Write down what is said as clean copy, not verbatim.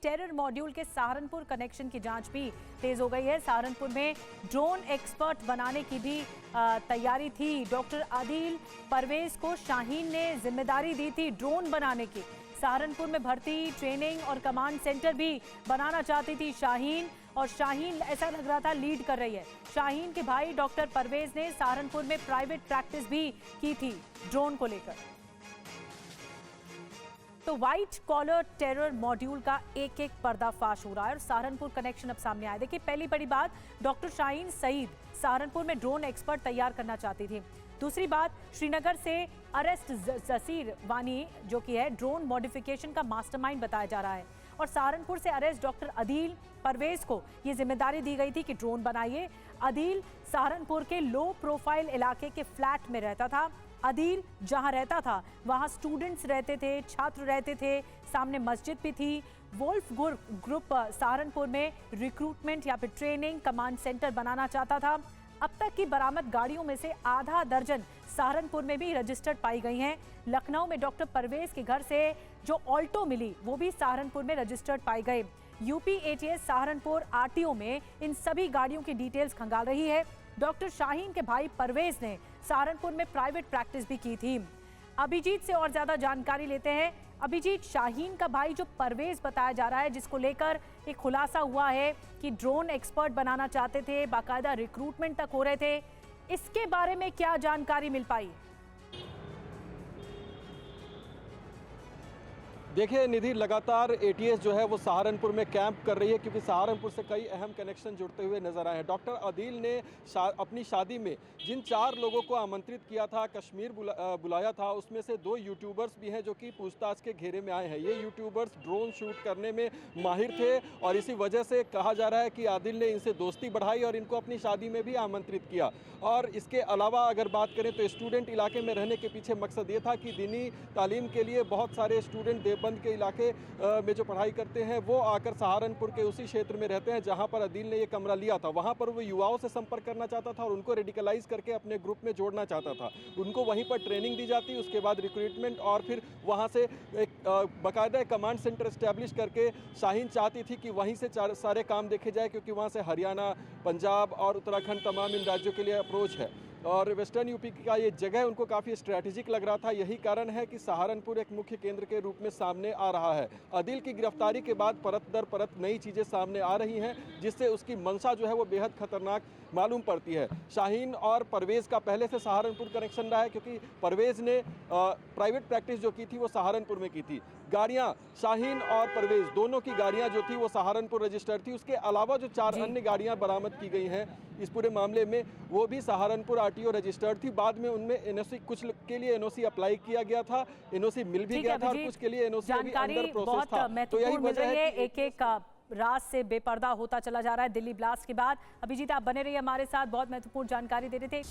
Terror module के Saharanpur connection की जांच भी तेज हो गई है। सहारनपुर में ड्रोन एक्सपर्ट बनाने की भी तैयारी थी। डॉक्टर आदिल परवेज को शाहीन ने जिम्मेदारी दी थी ड्रोन बनाने की। सहारनपुर में भर्ती, ट्रेनिंग और कमांड सेंटर भी बनाना चाहती थी शाहीन, और शाहीन ऐसा लग रहा था लीड कर रही है। शाहीन के भाई डॉक्टर परवेज ने सहारनपुर में प्राइवेट प्रैक्टिस भी की थी ड्रोन को लेकर। तो व्हाइट कॉलर टेरर मॉड्यूल का एक एक पर्दाफाश हो रहा है और सहारनपुर कनेक्शन अब सामने आया। देखिए, पहली बड़ी बात, डॉक्टर शाहीन सईद सहारनपुर में ड्रोन एक्सपर्ट तैयार करना चाहती थी। दूसरी बात, श्रीनगर से अरेस्ट जसीर वानी जो कि है ड्रोन मॉडिफिकेशन का मास्टरमाइंड बताया जा रहा है, और सहारनपुर से अरेस्ट डॉक्टर आदिल परवेज को ये जिम्मेदारी दी गई थी कि ड्रोन बनाइए। आदिल सहारनपुर के लो प्रोफाइल इलाके के फ्लैट में रहता था। आदिल जहां रहता था वहां स्टूडेंट्स रहते थे, छात्र रहते थे, सामने मस्जिद भी थी। वोल्फ ग्रुप सहारनपुर में रिक्रूटमेंट या फिर ट्रेनिंग कमांड सेंटर बनाना चाहता था। अब तक की बरामद गाड़ियों में से आधा दर्जन सहारनपुर में भी रजिस्टर्ड पाई गई हैं। लखनऊ में डॉक्टर परवेज के घर से जो ऑल्टो मिली वो भी सहारनपुर में रजिस्टर्ड पाई गए। यूपी एटीएस सहारनपुर आरटीओ में इन सभी गाड़ियों की डिटेल्स खंगाल रही है। डॉक्टर शाहीन के भाई परवेज ने सहारनपुर में प्राइवेट प्रैक्टिस भी की थी। अभिजीत से और ज्यादा जानकारी लेते हैं। अभिजीत, शाहीन का भाई जो परवेज बताया जा रहा है, जिसको लेकर एक खुलासा हुआ है कि ड्रोन एक्सपर्ट बनाना चाहते थे, बाकायदा रिक्रूटमेंट तक हो रहे थे, इसके बारे में क्या जानकारी मिल पाई? देखिए निधि, लगातार एटीएस जो है वो सहारनपुर में कैंप कर रही है, क्योंकि सहारनपुर से कई अहम कनेक्शन जुड़ते हुए नजर आए हैं। डॉक्टर आदिल ने अपनी शादी में जिन 4 लोगों को आमंत्रित किया था, कश्मीर बुलाया था, उसमें से 2 यूट्यूबर्स भी हैं जो कि पूछताछ के घेरे में आए हैं। ये यूट्यूबर्स ड्रोन शूट करने में माहिर थे और इसी वजह से कहा जा रहा है कि आदिल ने इनसे दोस्ती बढ़ाई और इनको अपनी शादी में भी आमंत्रित किया। और इसके अलावा अगर बात करें तो स्टूडेंट इलाके में रहने के पीछे मकसद ये था कि दीनी तालीम के लिए बहुत सारे स्टूडेंट देवबंद के इलाके में जो पढ़ाई करते हैं वो आकर सहारनपुर के उसी क्षेत्र में रहते हैं जहां पर आदिल ने ये कमरा लिया था। वहां पर वो युवाओं से संपर्क करना चाहता था और उनको रेडिकलाइज करके अपने ग्रुप में जोड़ना चाहता था। उनको वहीं पर ट्रेनिंग दी जाती, उसके बाद रिक्रूटमेंट, और फिर वहां से एक बाकायदा कमांड सेंटर एस्टेब्लिश करके शाहीन चाहती थी कि वहीं से सारे काम देखे जाए, क्योंकि वहां से हरियाणा, पंजाब और उत्तराखंड तमाम इन राज्यों के लिए अप्रोच है और वेस्टर्न यूपी का ये जगह उनको काफ़ी स्ट्रैटेजिक लग रहा था। यही कारण है कि सहारनपुर एक मुख्य केंद्र के रूप में सामने आ रहा है। आदिल की गिरफ्तारी के बाद परत दर परत नई चीज़ें सामने आ रही हैं, जिससे उसकी मंशा जो है वो बेहद खतरनाक मालूम पड़ती है। शाहीन और परवेज़ का पहले से सहारनपुर कनेक्शन रहा है, क्योंकि परवेज़ ने प्राइवेट प्रैक्टिस जो की थी वो सहारनपुर में की थी। गाड़ियाँ, शाहीन और परवेज़ दोनों की गाड़ियाँ जो थी वो सहारनपुर रजिस्टर्ड थी। उसके अलावा जो 4 अन्य गाड़ियाँ बरामद की गई हैं इस पूरे मामले में, वो भी सहारनपुर आरटीओ रजिस्टर्ड थी। बाद में उनमें एनओसी, कुछ के लिए एनओसी अप्लाई किया गया था, एनओसी मिल भी गया था, और कुछ के लिए एनओसी अभी अंडर प्रोसेस था। तो यही वजह है एक एक रात से बेपर्दा होता चला जा रहा है दिल्ली ब्लास्ट के बाद। अभिजीत, आप बने रहिए हमारे साथ, बहुत महत्वपूर्ण जानकारी दे रहे थे।